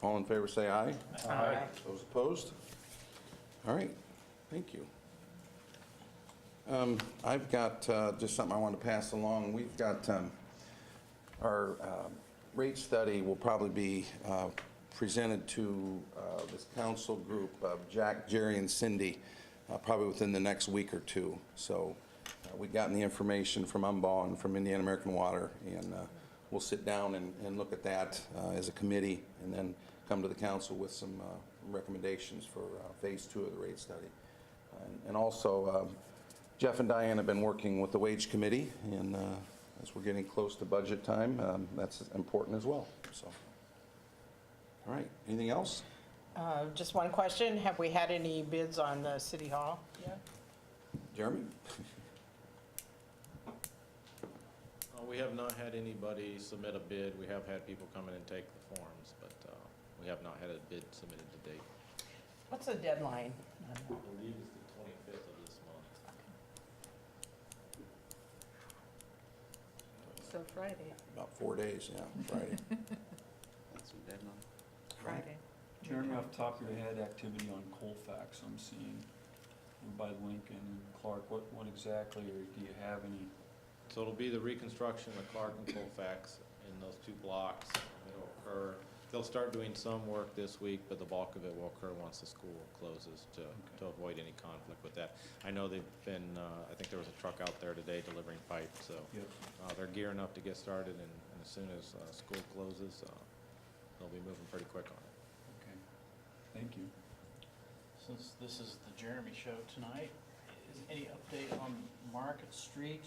All in favor, say aye. Aye. Those opposed? All right, thank you. I've got just something I want to pass along. We've got our rate study will probably be presented to this council group of Jack, Jerry, and Cindy probably within the next week or two. So we've gotten the information from Umball and from Indiana American Water, and we'll sit down and look at that as a committee and then come to the council with some recommendations for phase 2 of the rate study. And also, Jeff and Diane have been working with the wage committee, and as we're getting close to budget time, that's important as well, so. All right, anything else? Just one question. Have we had any bids on the City Hall yet? Jeremy? We have not had anybody submit a bid. We have had people come in and take the forms, but we have not had a bid submitted to date. What's the deadline? I believe it's the 25th of this month. So Friday, About 4 days, yeah, Friday. That's a deadline. Friday. Jeremy, off the top of your head, activity on Colfax I'm seeing by Lincoln and Clark, what exactly, or do you have any? So it'll be the reconstruction of Clark and Colfax in those 2 blocks. It'll occur, they'll start doing some work this week, but the bulk of it will occur once the school closes to avoid any conflict with that. I know they've been, I think there was a truck out there today delivering pipe, so Yep. they're gearing up to get started, and as soon as school closes, they'll be moving pretty quick on it. Okay, thank you. Since this is the Jeremy show tonight, is any update on Market Street,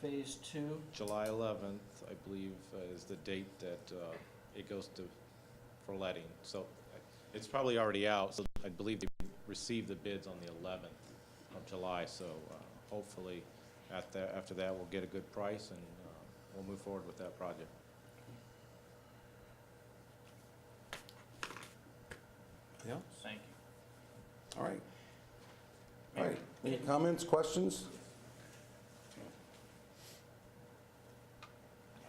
Phase 2? July 11th, I believe, is the date that it goes to, for letting. So it's probably already out, so I believe they received the bids on the 11th of July. So hopefully after that, we'll get a good price and we'll move forward with that project. Yeah, Thank you. all right. All right, any comments, questions?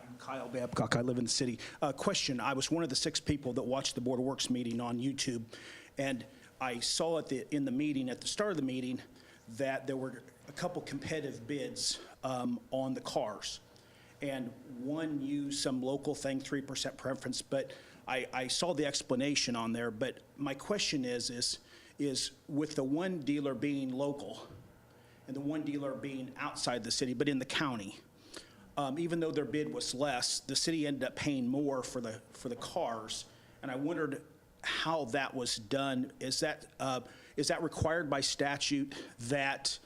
I'm Kyle Babcock. I live in the city. Question, I was one of the 6 people that watched the Board of Works meeting on YouTube, and I saw in the meeting, at the start of the meeting, that there were a couple competitive bids on the cars. And one used some local thing, 3% preference, but I saw the explanation on there. But my question is with the one dealer being local and the one dealer being outside the city, but in the county, even though their bid was less, the city ended up paying more for the cars. And I wondered how that was done. Is that required by statute that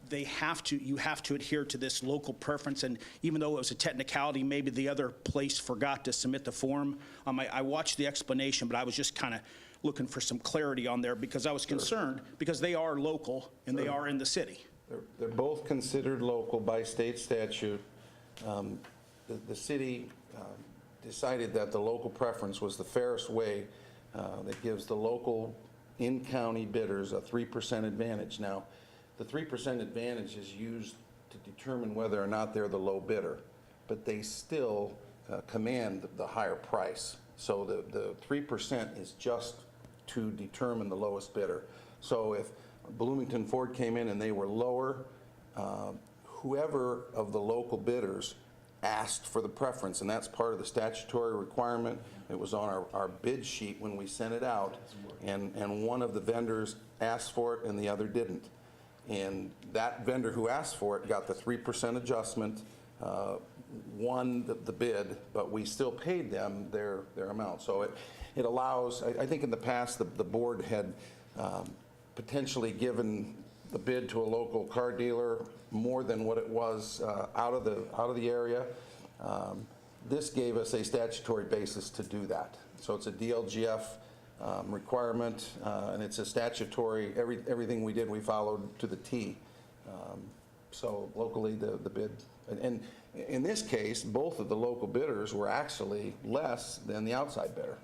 you have to adhere to this local preference? And even though it was a technicality, maybe the other place forgot to submit the form. I watched the explanation, but I was just kind of looking for some clarity on there because I was concerned because they are local and they are in the city. They're both considered local by state statute. The city decided that the local preference was the fairest way that gives the local in-county bidders a 3% advantage. Now, the 3% advantage is used to determine whether or not they're the low bidder, but they still command the higher price. So the 3% is just to determine the lowest bidder. So if Bloomington Ford came in and they were lower, whoever of the local bidders asked for the preference, and that's part of the statutory requirement. It was on our bid sheet when we sent it out, and one of the vendors asked for it and the other didn't. And that vendor who asked for it got the 3% adjustment, won the bid, but we still paid them their amount. So it allows, I think in the past, the board had potentially given the bid to a local car dealer more than what it was out of the area. This gave us a statutory basis to do that. So it's a DLGF requirement, and it's a statutory, everything we did, we followed to the T. So locally, the bid, and in this case, both of the local bidders were actually less than the outside bidder.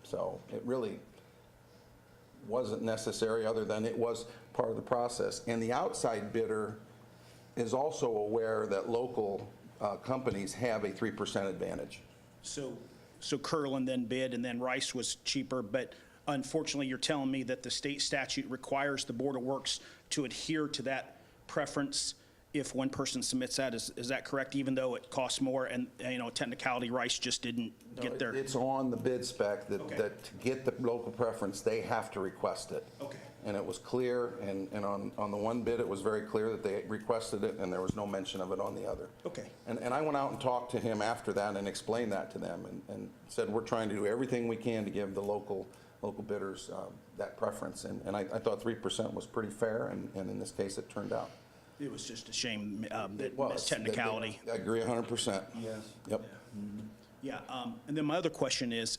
So it really wasn't necessary, other than it was part of the process. And the outside bidder is also aware that local companies have a 3% advantage. So Kirtland then bid, and then Rice was cheaper, but unfortunately, you're telling me that the state statute requires the Board of Works to adhere to that preference if one person submits that. Is that correct, even though it costs more and, technicality, Rice just didn't get there? It's on the bid spec that, Okay. that to get the local preference, they have to request it. Okay. And it was clear, and on the one bid, it was very clear that they requested it, and there was no mention of it on the other. Okay. And I went out and talked to him after that and explained that to them, and said, we're trying to do everything we can to give the local bidders that preference. And I thought 3% was pretty fair, and in this case, it turned out. It was just a shame that It was. technicality. I agree 100%. Yes. Yep. Yeah, and then my other question is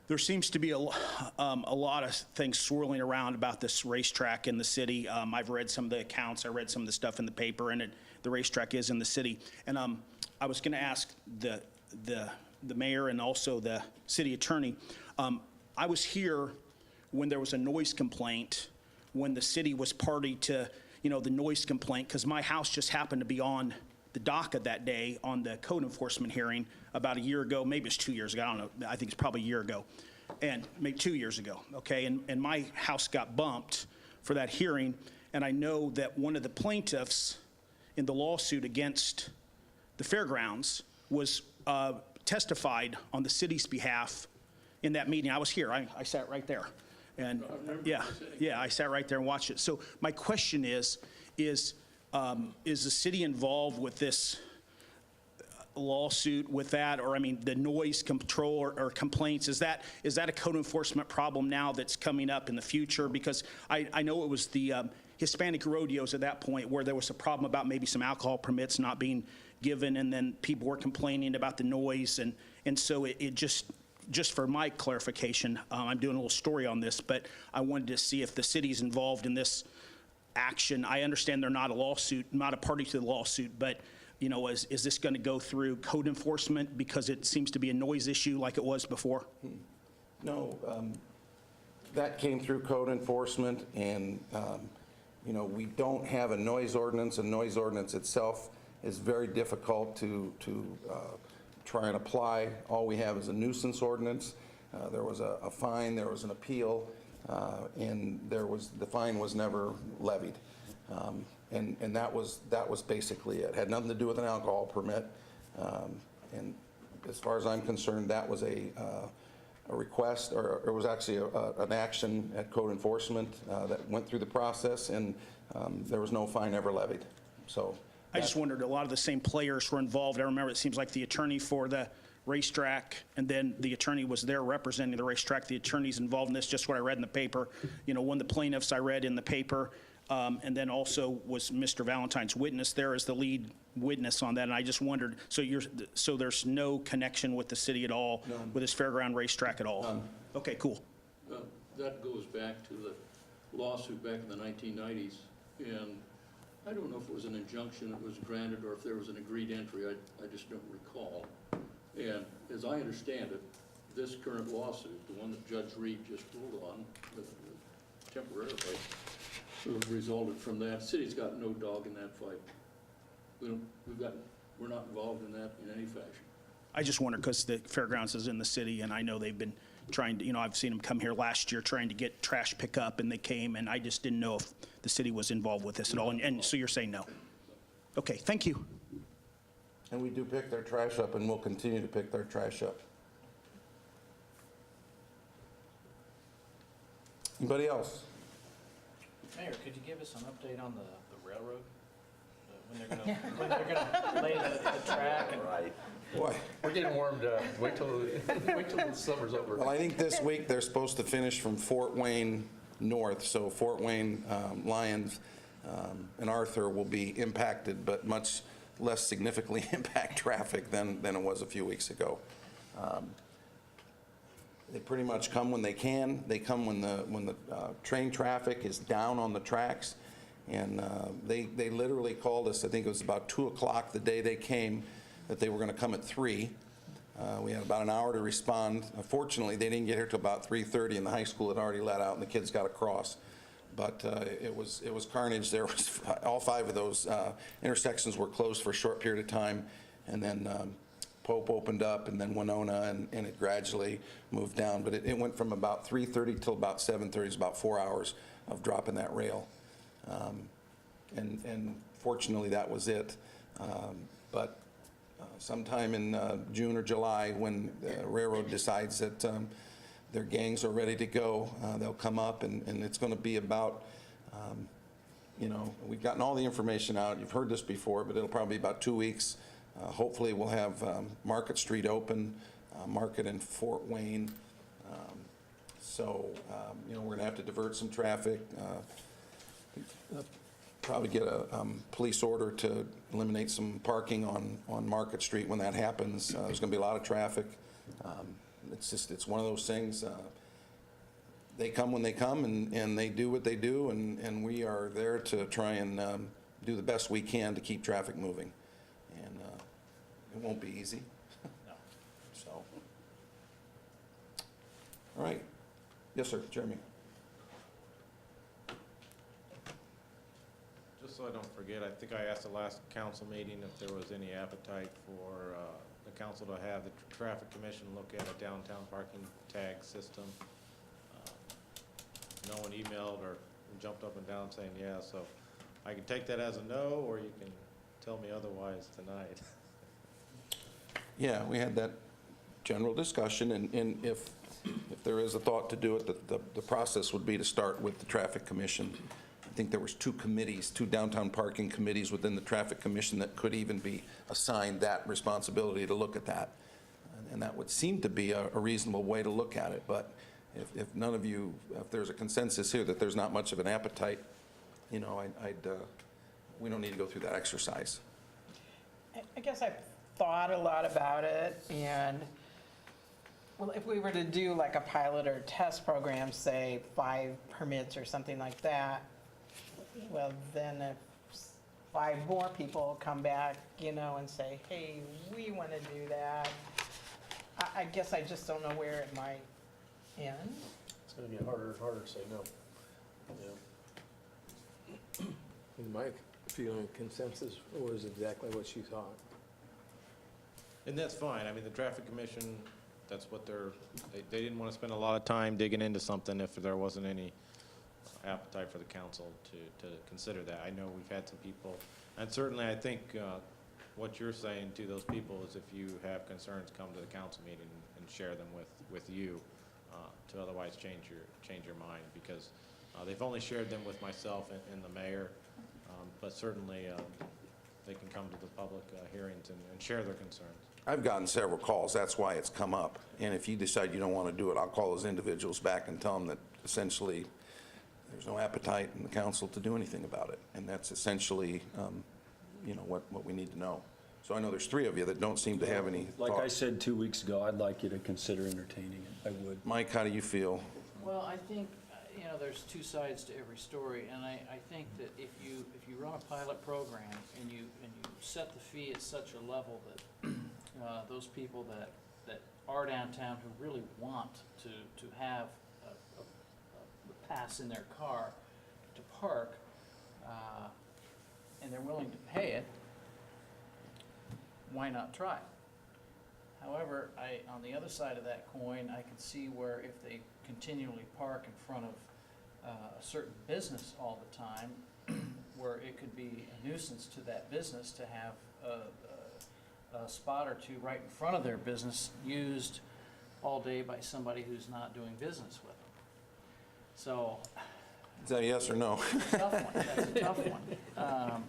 there seems to be a lot of things swirling around about this racetrack in the city. I've read some of the accounts, I read some of the stuff in the paper, and the racetrack is in the city. And I was going to ask the mayor and also the city attorney. I was here when there was a noise complaint, when the city was party to, the noise complaint, because my house just happened to be on the docket that day on the code enforcement hearing about a year ago, maybe it's 2 years ago, I don't know, I think it's probably a year ago, and maybe 2 years ago, okay? And my house got bumped for that hearing, and I know that one of the plaintiffs in the lawsuit against the fairgrounds was testified on the city's behalf in that meeting. I was here, I sat right there. And yeah, I sat right there and watched it. So my question is the city involved with this lawsuit with that, or the noise control or complaints? Is that a code enforcement problem now that's coming up in the future? Because I know it was the Hispanic rodeos at that point where there was a problem about maybe some alcohol permits not being given, and then people were complaining about the noise, and so it just for my clarification, I'm doing a little story on this, but I wanted to see if the city's involved in this action. I understand they're not a lawsuit, not a party to the lawsuit, but is this going to go through code enforcement because it seems to be a noise issue like it was before? No, that came through code enforcement, and we don't have a noise ordinance. A noise ordinance itself is very difficult to try and apply. All we have is a nuisance ordinance. There was a fine, there was an appeal, and the fine was never levied. And that was basically it. It had nothing to do with an alcohol permit. And as far as I'm concerned, that was a request, or it was actually an action at code enforcement that went through the process, and there was no fine ever levied. So I just wondered, a lot of the same players were involved. I remember it seems like the attorney for the racetrack, and then the attorney was there representing the racetrack. The attorney's involved in this, just what I read in the paper. One of the plaintiffs I read in the paper, and then also was Mr. Valentine's witness there as the lead witness on that. And I just wondered, so there's no connection with the city at all, with this fairground racetrack at all? None. Okay, cool. That goes back to the lawsuit back in the 1990s, and I don't know if it was an injunction that was granted or if there was an agreed entry. I just don't recall. And as I understand it, this current lawsuit, the one that Judge Reed just ruled on temporarily, resulted from that. The city's got no dog in that fight. We're not involved in that in any fashion. I just wonder because the fairgrounds is in the city, and I know they've been trying to, I've seen them come here last year trying to get trash pickup, and they came, and I just didn't know if the city was involved with this at all. And so you're saying no? Okay, thank you. And we do pick their trash up, and we'll continue to pick their trash up. Anybody else? Mayor, could you give us an update on the railroad? When they're gonna lay the track and? Right. Boy. We're getting warmed up. Wait till the summer's over. Well, I think this week they're supposed to finish from Fort Wayne north, so Fort Wayne, Lyons, and Arthur will be impacted, but much less significantly impact traffic than it was a few weeks ago. They pretty much come when they can. They come when the train traffic is down on the tracks. And they literally called us, I think it was about 2 o'clock the day they came, that they were going to come at 3. We had about an hour to respond. Fortunately, they didn't get here till about 3:30, and the high school had already let out, and the kids got across. But it was carnage. There was all 5 of those intersections were closed for a short period of time, and then Pope opened up, and then Winona, and it gradually moved down. But it went from about 3:30 till about 7:30. It's about 4 hours of dropping that rail. And fortunately, that was it. But sometime in June or July, when the railroad decides that their gangs are ready to go, they'll come up, and it's going to be about, we've gotten all the information out. You've heard this before, but it'll probably be about 2 weeks. Hopefully, we'll have Market Street open, Market in Fort Wayne. So, we're going to have to divert some traffic. Probably get a police order to eliminate some parking on Market Street when that happens. There's going to be a lot of traffic. It's one of those things. They come when they come, and they do what they do, and we are there to try and do the best we can to keep traffic moving. And it won't be easy. No. So, all right. Yes, sir, Jeremy. Just so I don't forget, I think I asked the last council meeting if there was any appetite for the council to have the traffic commission look at a downtown parking tag system. No one emailed or jumped up and down saying yeah, so I can take that as a no, or you can tell me otherwise tonight. Yeah, we had that general discussion, and if there is a thought to do it, the process would be to start with the traffic commission. I think there was 2 committees, 2 downtown parking committees within the traffic commission that could even be assigned that responsibility to look at that. And that would seem to be a reasonable way to look at it. But if none of you, if there's a consensus here that there's not much of an appetite, we don't need to go through that exercise. I guess I've thought a lot about it, and well, if we were to do like a pilot or test program, say 5 permits or something like that, well, then if 5 more people come back, and say, hey, we want to do that, I guess I just don't know where it might end. It's going to get harder and harder to say no. Yeah. Is Mike feeling consensus, or is exactly what she thought? And that's fine. I mean, the traffic commission, that's what they didn't want to spend a lot of time digging into something if there wasn't any appetite for the council to consider that. I know we've had some people, and certainly I think what you're saying to those people is if you have concerns, come to the council meeting and share them with you, to otherwise change your mind, because they've only shared them with myself and the mayor, but certainly they can come to the public hearings and share their concerns. I've gotten several calls. That's why it's come up. And if you decide you don't want to do it, I'll call those individuals back and tell them that essentially there's no appetite in the council to do anything about it. And that's essentially, what we need to know. So I know there's 3 of you that don't seem to have any Like I thoughts. said 2 weeks ago, I'd like you to consider entertaining it. I would. Mike, how do you feel? Well, I think, there's 2 sides to every story, and I think that if you run a pilot program and you set the fee at such a level that those people that are downtown who really want to have a pass in their car to park, and they're willing to pay it, why not try it? However, on the other side of that coin, I can see where if they continually park in front of a certain business all the time, where it could be a nuisance to that business to have a a spot or two right in front of their business used all day by somebody who's not doing business with them. So, Is that a yes or no? tough one, that's a tough one.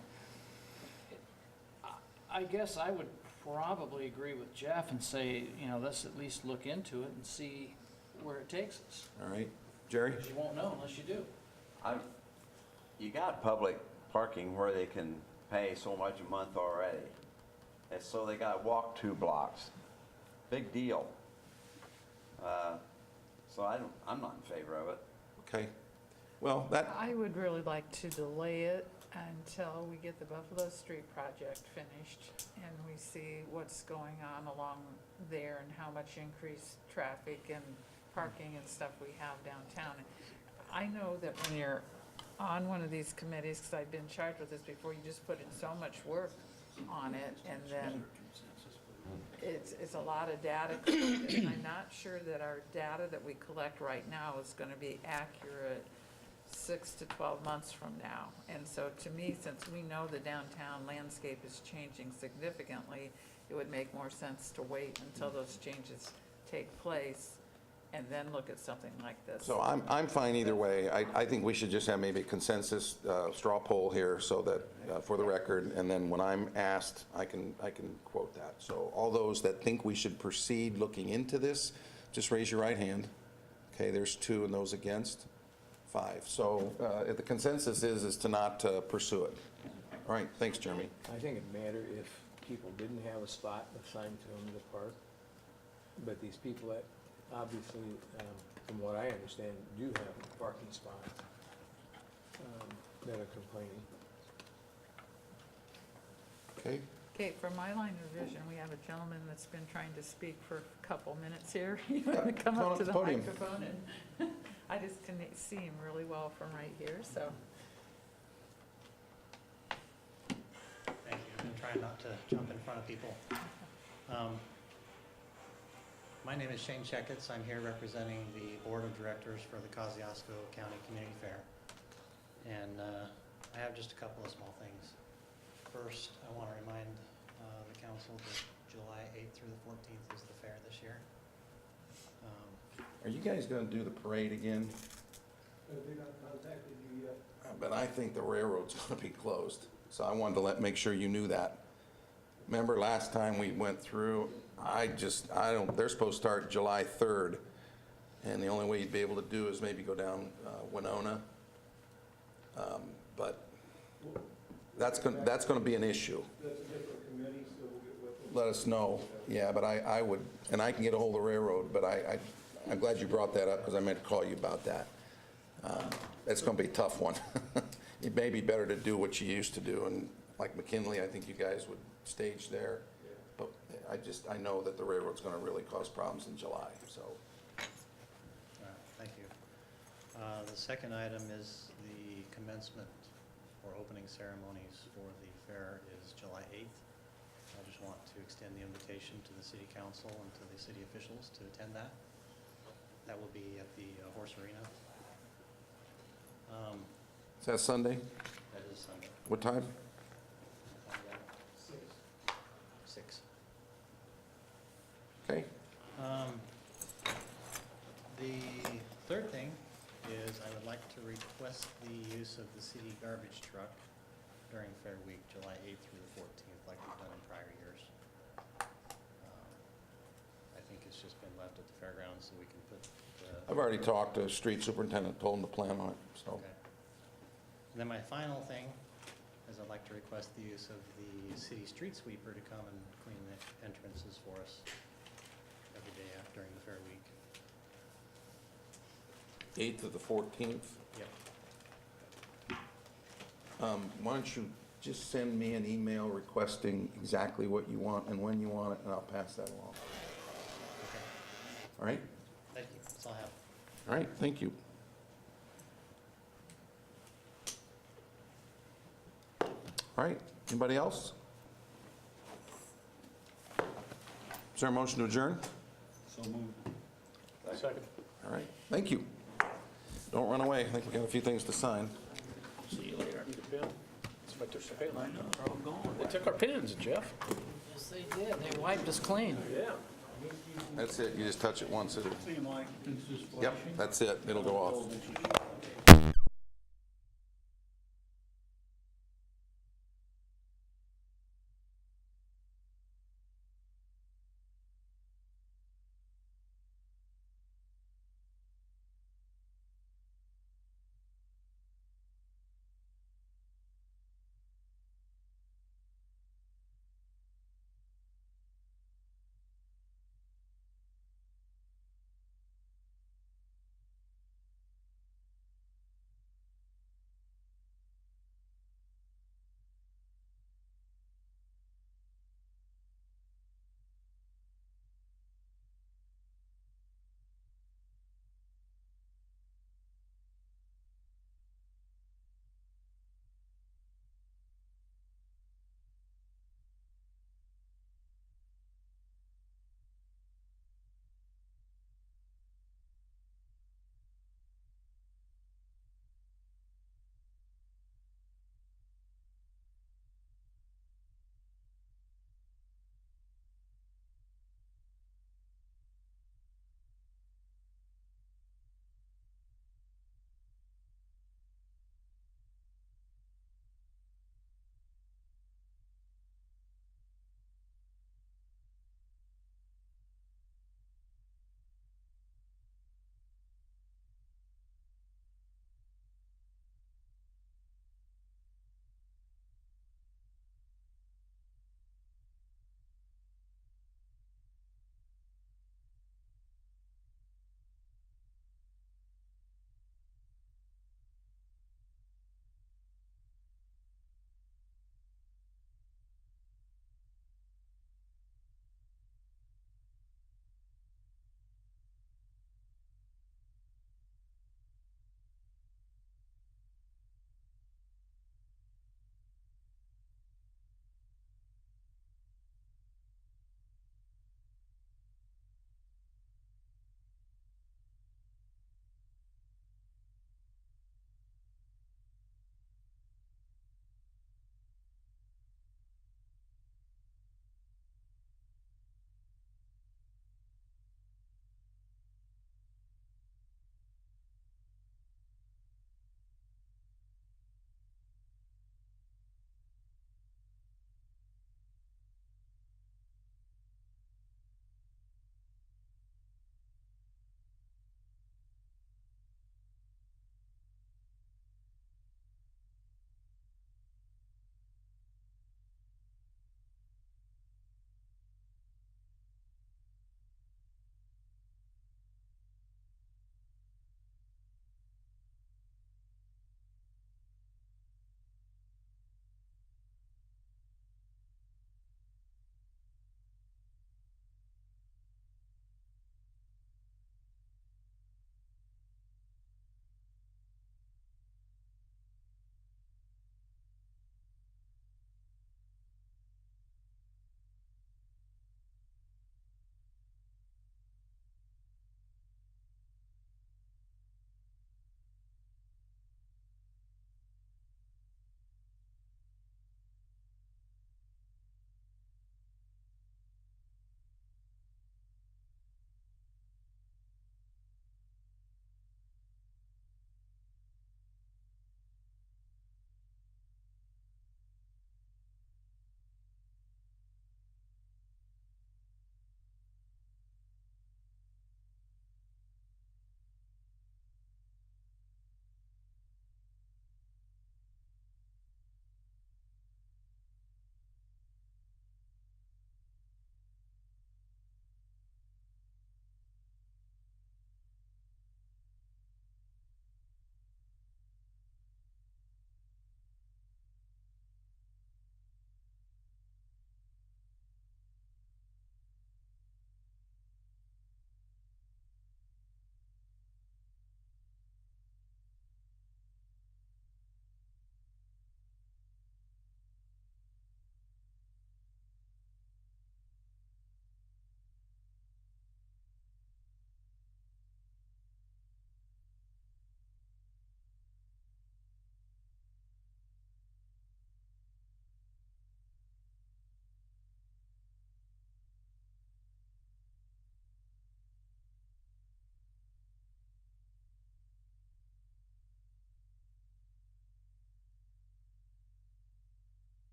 I guess I would probably agree with Jeff and say, you know, let's at least look into it and see where it takes us. All right. Jerry? Because you won't know unless you do. You got public parking where they can pay so much a month already. And so they got walk 2 blocks. Big deal. So I'm not in favor of it. Okay. Well, that, I would really like to delay it until we get the Buffalo Street project finished and we see what's going on along there and how much increased traffic and parking and stuff we have downtown. I know that when you're on one of these committees, because I've been charged with this before, you just put in so much work on it and then it's a lot of data. And I'm not sure that our data that we collect right now is going to be accurate 6 to 12 months from now. And so to me, since we know the downtown landscape is changing significantly, it would make more sense to wait until those changes take place and then look at something like this. so I'm fine either way. I think we should just have maybe a consensus straw poll here so that, for the record, and then when I'm asked, I can quote that. So all those that think we should proceed looking into this, just raise your right hand. Okay, there's 2, and those against, 5. So if the consensus is to not pursue it. All right, thanks, Jeremy. I think it'd matter if people didn't have a spot assigned to them to park, but these people that obviously, from what I understand, do have parking spots that are complaining. Okay. Okay, for my line of vision, we have a gentleman that's been trying to speak for a couple minutes here. You want to come up to the podium. microphone? And I just can see him really well from right here, so. Thank you. I'm trying not to jump in front of people. My name is Shane Checketts. I'm here representing the Board of Directors for the Kosciuszko County Community Fair. And I have just a couple of small things. First, I want to remind the council that July 8th through the 14th is the fair this year. Are you guys going to do the parade again? They're not contacted you yet. But I think the railroad's going to be closed. So I wanted to make sure you knew that. Remember last time we went through, they're supposed to start July 3rd. And the only way you'd be able to do is maybe go down Winona. But that's going to be an issue. That's a different committee, so we'll get with them. Let us know. Yeah, but I would, and I can get a hold of the railroad, but I'm glad you brought that up because I meant to call you about that. It's going to be a tough one. It may be better to do what you used to do, and like McKinley, I think you guys would stage there. But I know that the railroad's going to really cause problems in July, so. Thank you. The second item is the commencement or opening ceremonies for the fair is July 8th. I just want to extend the invitation to the city council and to the city officials to attend that. That will be at the Horse Arena. Is that Sunday? That is Sunday. What time? 6. Okay. The third thing is I would like to request the use of the city garbage truck during Fair Week, July 8th through the 14th, like we've done in prior years. I think it's just been left at the fairgrounds so we can put the... I've already talked to street superintendent, told him to plan on it, so. Okay. And then my final thing is I'd like to request the use of the city street sweeper to come and clean the entrances for us every day during the Fair Week. 8th to the 14th. Yep. Why don't you just send me an email requesting exactly what you want and when you want it, and I'll pass that along. Okay. All right? Thank you. That's all I have. All right, thank you. All right, anybody else? Is there a motion to adjourn? So moved. Second. All right, thank you. Don't run away, I think we got a few things to sign. See you later. Need a pen? Somebody took the pen. I know, they're all gone. They took our pens, Jeff. Yes, they did. They wiped us clean. That's it, you just touch it once, it'll, yep, that's it, it'll go off.